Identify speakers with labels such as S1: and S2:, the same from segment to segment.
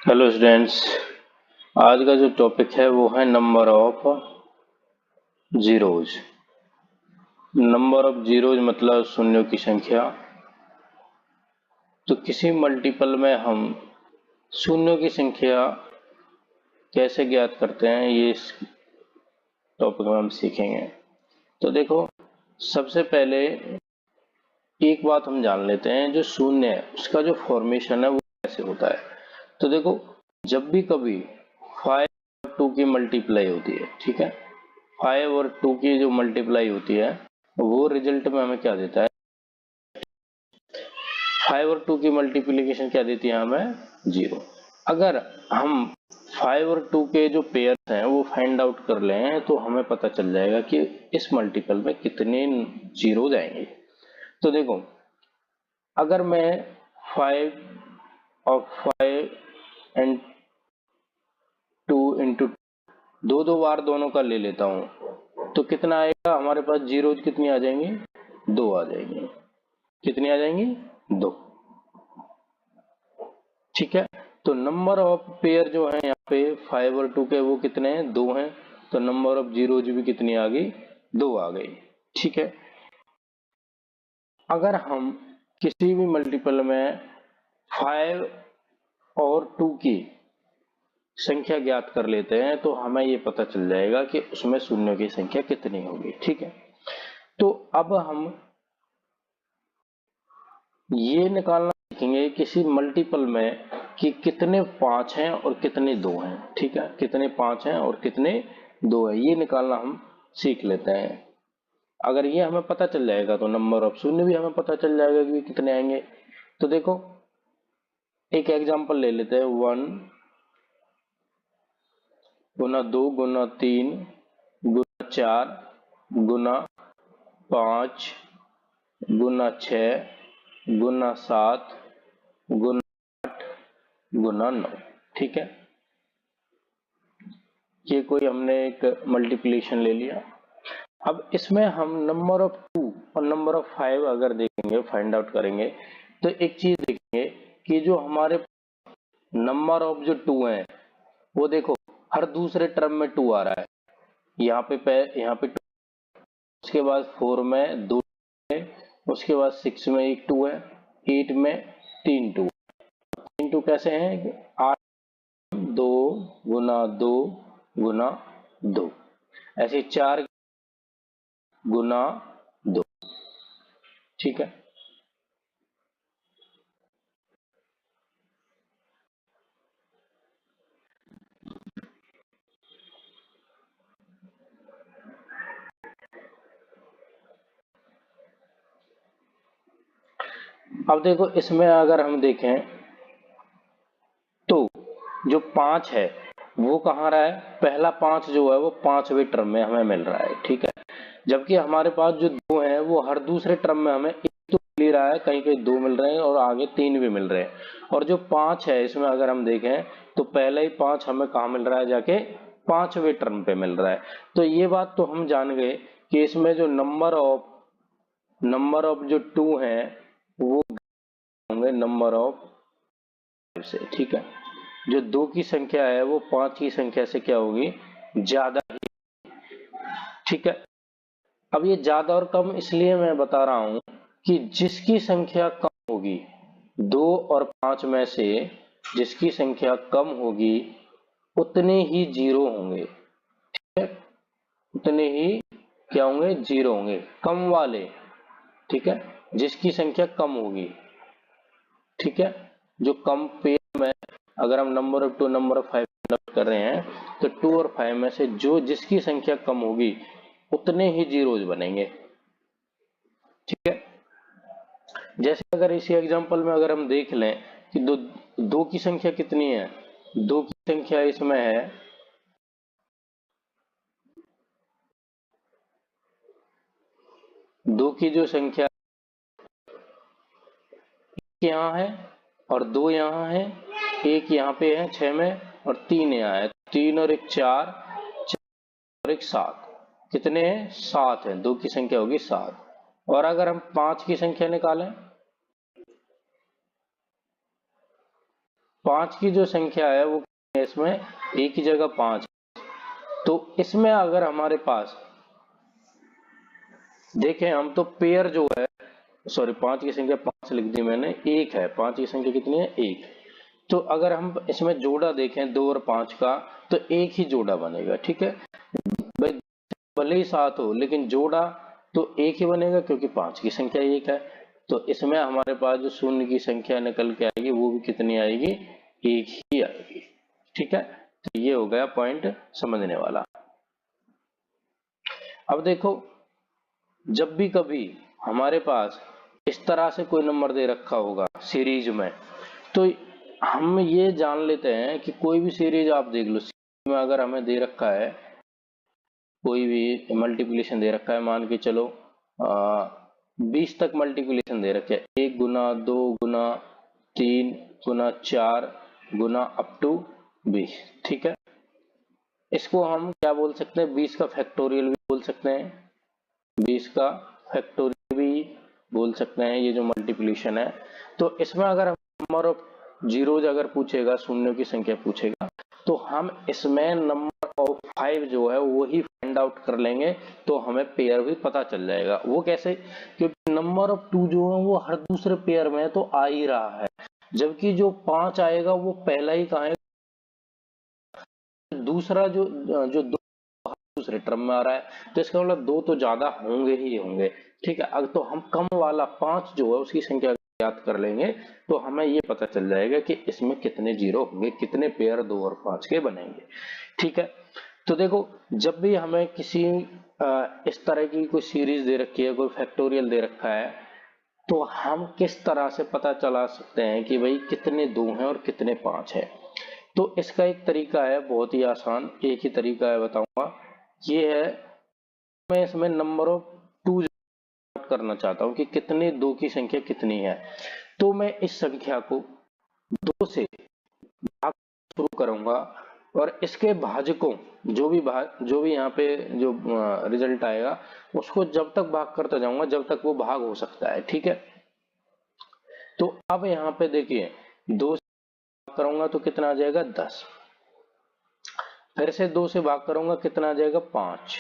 S1: Hello students, आज का जो टॉपिक है वो है number of zeros. Number of zeros मतलब शून्यों की संख्या। तो किसी मल्टीपल में हम शून्यों की संख्या कैसे ज्ञात करते हैं, ये इस टॉपिक में हम सीखेंगे। तो देखो, सबसे पहले एक बात हम जान लेते हैं, जो शून्य है उसका जो फॉर्मेशन है वो कैसे होता है। तो देखो, जब भी कभी 5 और 2 की मल्टीप्लाई होती है, ठीक है, 5 और 2 की जो मल्टीप्लाई होती है वो रिजल्ट में हमें क्या देता है। 5 और 2 की मल्टीप्लीकेशन क्या देती है हमें, 0। अगर हम 5 और 2 के जो पेयर्स हैं वो फाइंड आउट कर लें तो हमें पता चल जाएगा कि इस मल्टीपल में कितने जीरो जाएंगे। तो देखो, अगर मैं 5 और 5 एंड 2 इंटू दो बार दोनों का ले लेता हूं तो कितना आएगा हमारे पास, जीरो कितनी आ जाएंगी, 2 आ जाएंगी। कितनी आ जाएंगी, 2। ठीक है, तो नंबर ऑफ पेयर जो है यहाँ पे 5 और 2 के वो कितने हैं, 2 हैं। तो नंबर ऑफ जीरोज भी कितनी आ गई, 2 आ गई। ठीक है, अगर हम किसी भी मल्टीपल में 5 और 2 की संख्या ज्ञात कर लेते हैं तो हमें ये पता चल जाएगा कि उसमें शून्य की संख्या कितनी होगी। ठीक है, तो अब हम ये निकालना सीखेंगे किसी मल्टीपल में कि कितने 5 हैं और कितने 2 हैं। ठीक है, कितने 5 हैं और कितने 2 हैं, ये निकालना हम सीख लेते हैं। अगर ये हमें पता चल जाएगा तो नंबर ऑफ शून्य भी हमें पता चल जाएगा कि कितने आएंगे। तो देखो, एक एग्जांपल ले लेते हैं, 1 गुना 2 गुना 3 गुना 4 गुना 5 गुना 6 गुना 7 गुना 8 गुना 9। ठीक है, ये कोई हमने एक मल्टीप्लिकेशन ले लिया। अब इसमें हम नंबर ऑफ 2 और नंबर ऑफ 5 अगर देखेंगे, फाइंड आउट करेंगे, तो एक चीज देखेंगे कि जो हमारे नंबर ऑफ जो 2 है वो देखो हर दूसरे टर्म में 2 आ रहा है। यहाँ पे 2, उसके बाद 4 में 2 है, उसके बाद 6 में एक 2 है, 8 में 3 2। 3 2 कैसे हैं, 8 2 गुना 2 गुना 2, ऐसे 4 गुना 2। ठीक है, अब देखो इसमें अगर हम देखें तो जो 5 है वो कहाँ रहा है, पहला 5 जो है वो 5वें टर्म में हमें मिल रहा है। ठीक है, जबकि हमारे पास जो 2 है वो हर दूसरे टर्म में हमें एक तो मिल ही रहा है, कहीं कहीं 2 मिल रहे हैं और आगे 3 भी मिल रहे हैं। और जो 5 है इसमें अगर हम देखें तो पहला ही 5 हमें कहाँ मिल रहा है, जाके 5वें टर्म पे मिल रहा है। तो ये बात तो हम जान गए कि इसमें जो नंबर ऑफ जो 2 है वो होंगे नंबर ऑफ 5 से। ठीक है, जो 2 की संख्या है वो 5 की संख्या से क्या होगी, ज्यादा ही। ठीक है, अब ये ज्यादा और कम इसलिए मैं बता रहा हूं कि जिसकी संख्या कम होगी, 2 और 5 में से जिसकी संख्या कम होगी उतने ही जीरो होंगे। ठीक है, उतने ही क्या होंगे, जीरो होंगे, कम वाले। ठीक है, जिसकी संख्या कम होगी। ठीक है, जो कम पेयर में अगर हम नंबर ऑफ 2 नंबर ऑफ 5 कर रहे हैं तो 2 और 5 में से जो जिसकी संख्या कम होगी उतने ही जीरोज बनेंगे। ठीक है, जैसे अगर इसी एग्जांपल में अगर हम देख लें कि दो की संख्या कितनी है, 2 की संख्या इसमें है 2 की जो संख्या यहाँ है और 2 यहाँ है, एक यहाँ पे है 6 में और 3 यहाँ है, 3 और एक 4, 4 और एक 7, कितने हैं, 7 है, 2 की संख्या होगी 7। और अगर हम 5 की संख्या निकालें 5 की जो संख्या है वो इसमें एक ही जगह 5, तो इसमें अगर हमारे पास देखें हम तो पेयर जो है, सॉरी 5 की संख्या 5 लिख दी मैंने, एक है, 5 की संख्या कितनी है, एक। तो अगर हम इसमें जोड़ा देखें 2 और 5 का, तो एक ही जोड़ा बनेगा, ठीक है भाई, भले ही 7 हो लेकिन जोड़ा तो एक ही बनेगा क्योंकि 5 की संख्या एक है। तो इसमें हमारे पास जो शून्य की संख्या निकल के आएगी वो भी कितनी आएगी, एक ही आएगी, ठीक है। तो ये हो गया पॉइंट समझने वाला। अब देखो, जब भी कभी हमारे पास इस तरह से कोई नंबर दे रखा होगा सीरीज में, तो हम ये जान लेते हैं कि कोई भी सीरीज आप देख लो, सीरीज में अगर हमें दे रखा है कोई भी मल्टीप्लिकेशन दे रखा है, मान के चलो 20 तक मल्टीप्लिकेशन दे रखे है, 1 गुना 2 गुना 3 गुना 4 गुना अप टू 20, ठीक है। इसको हम क्या बोल सकते हैं, 20 का फैक्टोरियल भी बोल सकते हैं, 20 का फैक्टोरियल भी बोल सकते हैं, ये जो मल्टीप्लिकेशन है। तो इसमें अगर नंबर ऑफ जीरोज अगर पूछेगा, शून्यों की संख्या पूछेगा, तो हम इसमें नंबर ऑफ 5 जो है वो ही फाइंड आउट कर लेंगे, तो हमें पेयर भी पता चल जाएगा। वो कैसे, क्योंकि नंबर ऑफ 2 जो है वो हर दूसरे पेयर में तो आ ही रहा है, जबकि जो 5 आएगा वो पहला ही कहाँ है, दूसरा जो जो दूसरे टर्म में आ रहा है, तो इसका मतलब 2 तो ज्यादा होंगे ही होंगे, ठीक है। अगर तो हम कम वाला 5 जो है उसकी संख्या याद कर लेंगे, तो हमें ये पता चल जाएगा कि इसमें कितने जीरो होंगे, कितने पेयर 2 और 5 के बनेंगे, ठीक है। तो देखो, जब भी हमें किसी इस तरह की कोई सीरीज दे रखी है, कोई फैक्टोरियल दे रखा है, तो हम किस तरह से पता चला सकते हैं कि भाई कितने 2 हैं और कितने 5 हैं। तो इसका एक तरीका है, बहुत ही आसान एक ही तरीका है, बताऊंगा। ये है, मैं इसमें नंबर ऑफ 2 करना चाहता हूं कि कितने 2 की संख्या कितनी है। तो मैं इस संख्या को 2 से भाग शुरू करूंगा, और इसके भाजकों जो भी यहाँ पे जो रिजल्ट आएगा उसको जब तक भाग करता जाऊंगा जब तक वो भाग हो सकता है, ठीक है। तो अब यहाँ पे देखिए, 2 से भाग करूंगा तो कितना आ जाएगा, 10। फिर से 2 से भाग करूंगा कितना आ जाएगा, 5।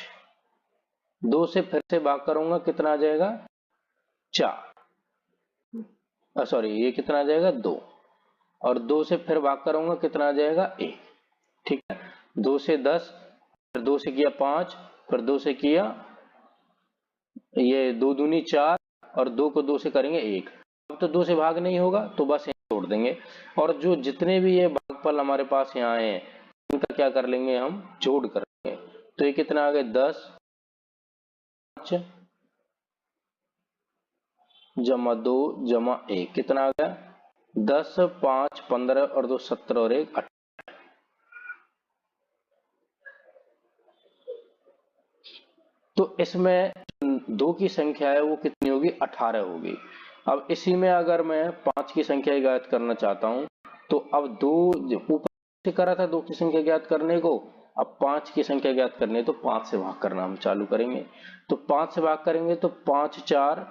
S1: 2 से फिर से भाग करूंगा कितना आ जाएगा, 4, सॉरी ये कितना आ जाएगा, 2। और 2 से फिर भाग करूंगा कितना आ जाएगा, 1, ठीक है। 2 से 10, फिर 2 से किया 5, फिर 2 से किया, ये 2 दूनी 4, और 2 को 2 से करेंगे 1। अब तो 2 से भाग नहीं होगा तो बस यहाँ छोड़ देंगे, और जो जितने भी ये भागफल हमारे पास यहाँ आए हैं इनका क्या कर लेंगे, हम जोड़ कर लेंगे। तो ये कितना आ गया, 10 5 जमा 2 जमा 1 कितना आ गया, 10 5 15 और 2 17 और 1 18। तो इसमें 2 की संख्या है वो कितनी होगी, 18 होगी। अब इसी में अगर मैं 5 की संख्या ज्ञात करना चाहता हूं, तो अब 2 ऊपर से करा था 2 की संख्या ज्ञात करने को, अब 5 की संख्या ज्ञात करनी है तो 5 से भाग करना हम चालू करेंगे। तो 5 से भाग करेंगे तो 5 4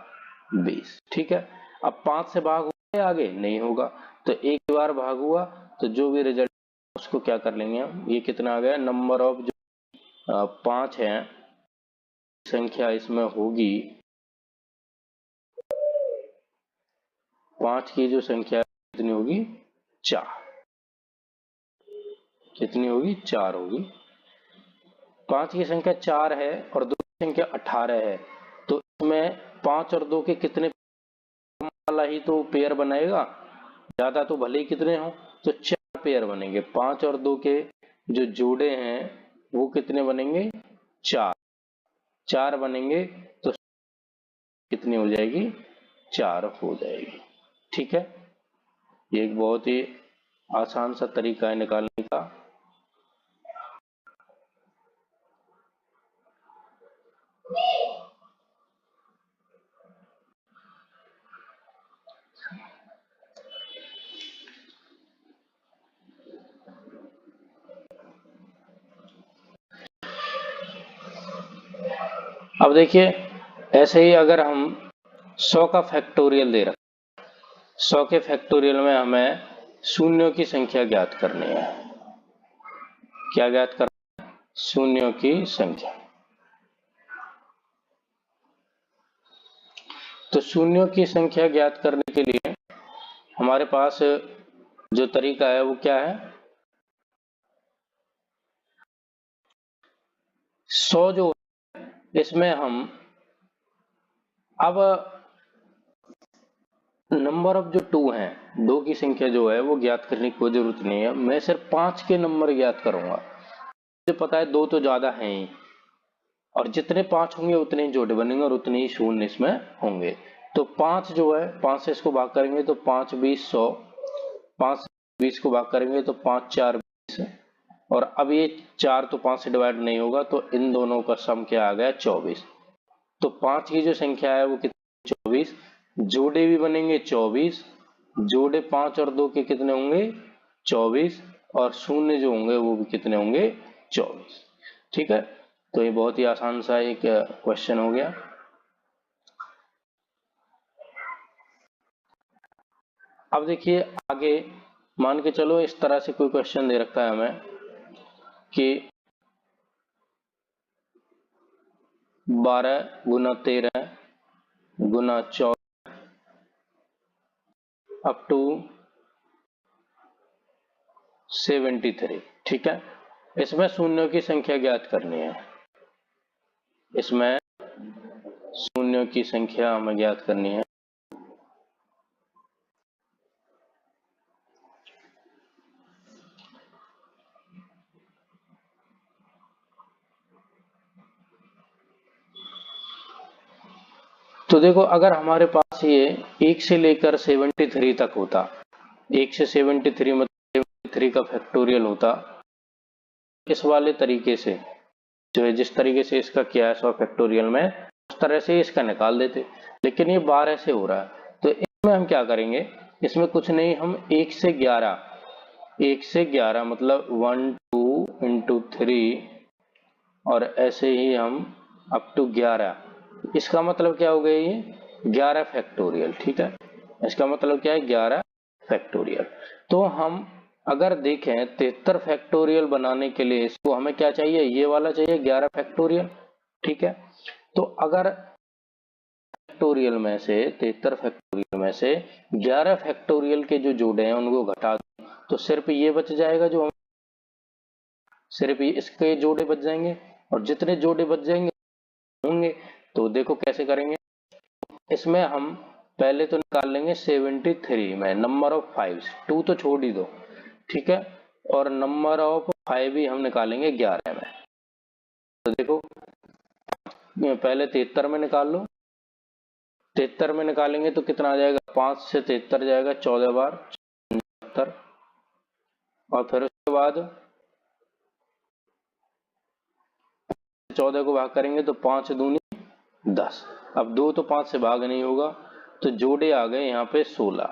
S1: 20, ठीक है। अब 5 से भाग होगा आगे नहीं होगा, तो एक बार भाग हुआ तो जो भी रिजल्ट उसको क्या कर लेंगे हम, ये कितना आ गया, नंबर ऑफ जो 5 है संख्या इसमें होगी, 5 की जो संख्या कितनी होगी, 4, कितनी होगी, 4 होगी। 5 की संख्या 4 है और 2 की संख्या 18 है, तो इसमें 5 और 2 के कितने वाला ही तो पेयर बनाएगा, ज्यादा तो भले ही कितने हो, तो 4 पेयर बनेंगे। 5 और 2 के जो जोड़े हैं वो कितने बनेंगे, 4, 4 बनेंगे, तो कितनी हो जाएगी, 4 हो जाएगी, ठीक है। ये एक बहुत ही आसान सा तरीका है निकालने का। अब देखिए, ऐसे ही अगर हम 100 का फैक्टोरियल दे रखें, 100 के फैक्टोरियल में हमें शून्यों की संख्या ज्ञात करनी है। क्या ज्ञात करना है? शून्यों की संख्या। तो शून्यों की संख्या ज्ञात करने के लिए हमारे पास जो तरीका है वो क्या है, 100 जो है इसमें हम अब नंबर ऑफ जो 2 हैं, 2 की संख्या जो है वो ज्ञात करने की कोई जरूरत नहीं है, मैं सिर्फ 5 के नंबर ज्ञात करूंगा। मुझे पता है 2 तो ज्यादा हैं ही, और जितने 5 होंगे उतने ही जोड़े बनेंगे और उतने ही शून्य इसमें होंगे। तो 5 जो है 5 से इसको भाग करेंगे तो 5 20 100, 5 20 को भाग करेंगे तो 5 4 20, और अब ये 4 तो 5 से डिवाइड नहीं होगा, तो इन दोनों का सम क्या आ गया 24। तो 5 की जो संख्या है वो कितनी 24, जोड़े भी बनेंगे 24, जोड़े 5 और 2 के कितने होंगे 24, और शून्य जो होंगे वो भी कितने होंगे 24। ठीक है, तो ये बहुत ही आसान सा एक क्वेश्चन हो गया। अब देखिए आगे, मान के चलो इस तरह से कोई क्वेश्चन दे रखा है हमें कि 12 गुना 13 गुना 14 अप टू 73। ठीक है, इसमें शून्यों की संख्या ज्ञात करनी है, इसमें शून्यों की संख्या हमें ज्ञात करनी है। तो देखो अगर हमारे पास ये 1 से लेकर 73 तक होता, 1 से 73 मतलब 73 का फैक्टोरियल होता, इस वाले तरीके से जो है जिस तरीके से इसका किया है 100 फैक्टोरियल में, उस तरह से इसका निकाल देते, लेकिन ये 12 से हो रहा है। तो इसमें हम क्या करेंगे, इसमें कुछ नहीं, हम 1 से 11 मतलब 1 2 इंटू 3 और ऐसे ही हम अप टू 11, इसका मतलब क्या हो गया ये 11 फैक्टोरियल। ठीक है, इसका मतलब क्या है 11 फैक्टोरियल। तो हम अगर देखें 73 फैक्टोरियल बनाने के लिए इसको हमें क्या चाहिए, ये वाला चाहिए 11 फैक्टोरियल। ठीक है, तो अगर फैक्टोरियल में से 73 फैक्टोरियल में से 11 फैक्टोरियल के जो जोड़े हैं उनको घटा दो, तो सिर्फ ये बच जाएगा, जो हम सिर्फ ये इसके जोड़े बच जाएंगे, और जितने जोड़े बच जाएंगे होंगे। तो देखो कैसे करेंगे, इसमें हम पहले तो निकाल लेंगे 73 में नंबर ऑफ 5, 2 तो छोड़ ही दो। ठीक है, और नंबर ऑफ 5 भी हम निकालेंगे 11 में। तो देखो पहले 73 में निकाल लो, 73 में निकालेंगे तो कितना आ जाएगा, 5 से 73 जाएगा 14 बार 75, और फिर उसके बाद 14 को भाग करेंगे तो 5 दूनी 10। अब 2 तो 5 से भाग नहीं होगा, तो जोड़े आ गए यहाँ पे 16,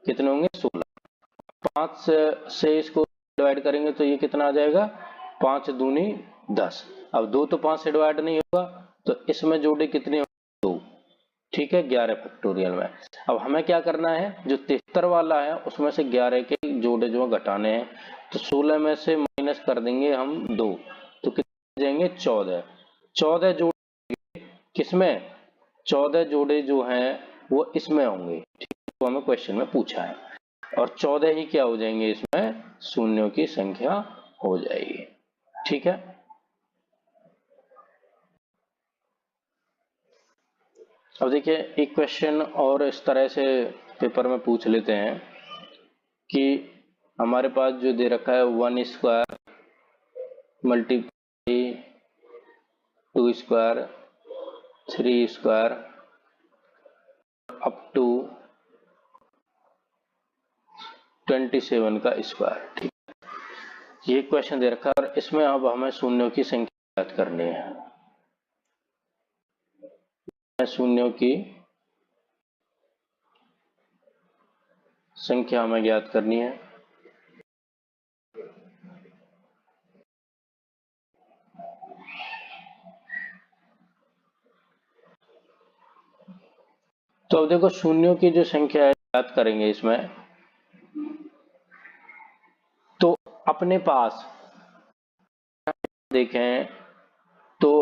S1: कितने होंगे 16। 5 से इसको डिवाइड करेंगे तो ये कितना आ जाएगा 5 दूनी 10। अब 2 तो 5 से डिवाइड नहीं होगा, तो इसमें जोड़े कितने होंगे 2। ठीक है, 11 फैक्टोरियल में। अब हमें क्या करना है, जो 73 वाला है उसमें से 11 के जोड़े जो घटाने हैं, तो 16 में से माइनस कर देंगे हम 2, तो कितने जाएंगे 14। 14 जोड़े किसमें, 14 जोड़े जो हैं वो इसमें होंगे। ठीक है, तो हमें क्वेश्चन में पूछा है, और 14 ही क्या हो जाएंगे, इसमें शून्यों की संख्या हो जाएगी। ठीक है, अब देखिए एक क्वेश्चन और इस तरह से पेपर में पूछ लेते हैं कि हमारे पास जो दे रखा है 1 square multiply 2 square 3 square up to 27 का स्क्वायर। ठीक, ये क्वेश्चन दे रखा है, और इसमें अब हमें शून्यों की संख्या ज्ञात करनी है। शून्यों की संख्या हमें ज्ञात करनी है। तो अब देखो शून्यों की जो संख्या है ज्ञात करेंगे इसमें, अपने पास देखें तो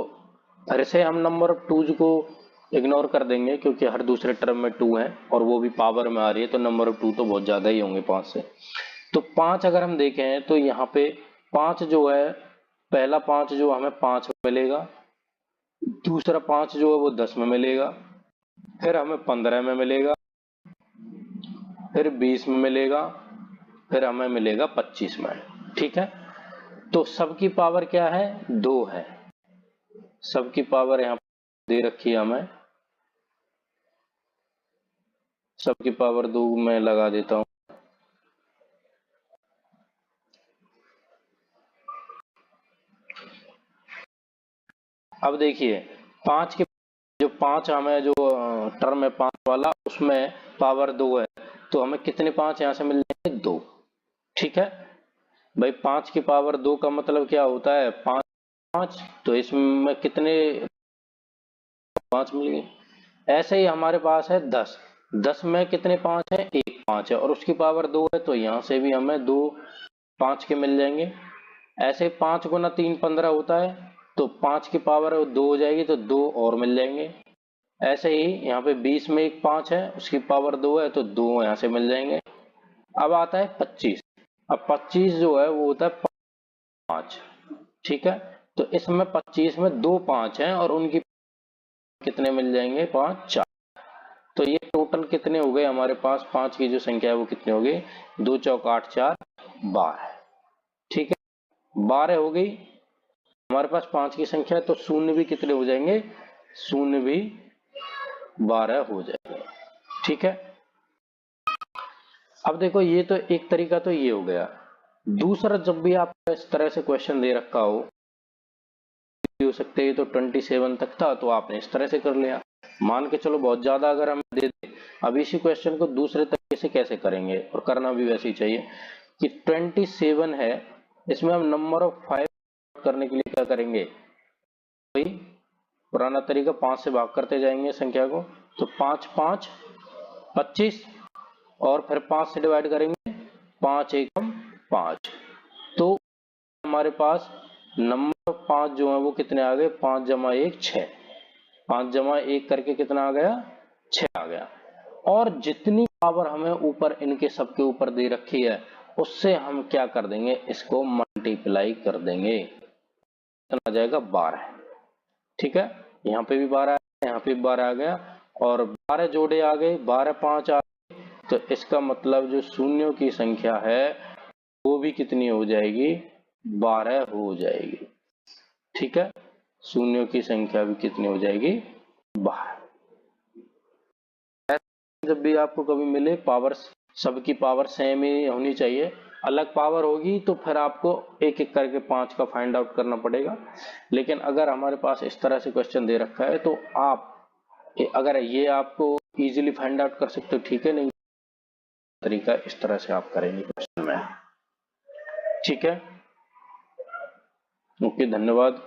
S1: ऐसे हम नंबर ऑफ टूज को इग्नोर कर देंगे क्योंकि हर दूसरे टर्म में 2 है और वो भी पावर में आ रही है, तो नंबर ऑफ 2 तो बहुत ज्यादा ही होंगे 5 से। तो 5 अगर हम देखें तो यहाँ पे 5 जो है, पहला 5 जो हमें 5 में मिलेगा, दूसरा 5 जो है वो 10 में मिलेगा, फिर हमें 15 में मिलेगा, फिर 20 में मिलेगा, फिर हमें मिलेगा 25 में। ठीक है, तो सबकी पावर क्या है, 2 है। सबकी पावर यहाँ दे रखी है हमें, सबकी पावर 2 में लगा देता हूं। अब देखिए 5 के जो 5 हमें जो टर्म है 5 वाला, उसमें पावर 2 है, तो हमें कितने 5 यहां से मिल जाएंगे, 2। ठीक है भाई, 5 की पावर 2 का मतलब क्या होता है, 5 5, तो इसमें कितने 5 मिल गए। ऐसे ही हमारे पास है 10, 10 में कितने 5 है, एक 5 है और उसकी पावर 2 है, तो यहां से भी हमें 2 5 के मिल जाएंगे। ऐसे 5 गुना 3 15 होता है, तो 5 की पावर 2 हो जाएगी, तो 2 और मिल जाएंगे। ऐसे ही यहाँ पे 20 में एक 5 है, उसकी पावर 2 है, तो 2 यहाँ से मिल जाएंगे। अब आता है 25। अब 25 जो है वो होता है 5। ठीक है, तो इसमें 25 में 2 5 हैं और उनकी कितने मिल जाएंगे, 5 4। तो ये टोटल कितने हो गए हमारे पास, 5 की जो संख्या है वो कितने हो गई, 2 चौक 8 4 12। ठीक है, 12 हो गई हमारे पास 5 की संख्या, तो शून्य भी कितने हो जाएंगे, शून्य भी 12 हो जाएंगे। ठीक है, अब देखो ये तो एक तरीका तो ये हो गया। दूसरा, जब भी आपका इस तरह से क्वेश्चन दे रखा हो सकते हैं, तो 27 तक था तो आपने इस तरह से कर लिया। मान के चलो बहुत ज्यादा अगर हमें दे दे, अब इसी क्वेश्चन को दूसरे तरीके से कैसे करेंगे, और करना भी वैसे ही चाहिए कि 27 है, इसमें हम नंबर ऑफ 5 करने के लिए क्या करेंगे, भाई पुराना तरीका 5 से भाग करते जाएंगे संख्या को, तो 5 5 25 और फिर 5 से डिवाइड करेंगे, 5 एकम 5, तो हमारे पास नंबर 5 जो है वो कितने आ गए, 5 जमा 1 6, 5 जमा 1 करके कितना आ गया, 6 आ गया। और जितनी पावर हमें ऊपर इनके सबके ऊपर दे रखी है उससे हम क्या कर देंगे, इसको मल्टीप्लाई कर देंगे, कितना आ जाएगा, 12। ठीक है, यहाँ पे भी 12 है, यहाँ पे भी 12 आ गया और 12 जोड़े आ गए, 12 5 आ गए, तो इसका मतलब जो शून्यों की संख्या है वो भी कितनी हो जाएगी, 12 हो जाएगी। ठीक है, शून्यों की संख्या भी कितनी हो जाएगी, 12। जब भी आपको कभी मिले पावर, सबकी पावर सेम ही होनी चाहिए, अलग पावर होगी तो फिर आपको एक एक करके 5 का फाइंड आउट करना पड़ेगा। लेकिन अगर हमारे पास इस तरह से क्वेश्चन दे रखा है तो आप अगर ये आपको इजीली फाइंड आउट कर सकते हो, ठीक है, नहीं तरीका इस तरह से आप करेंगे क्वेश्चन में। ठीक है, ओके, धन्यवाद।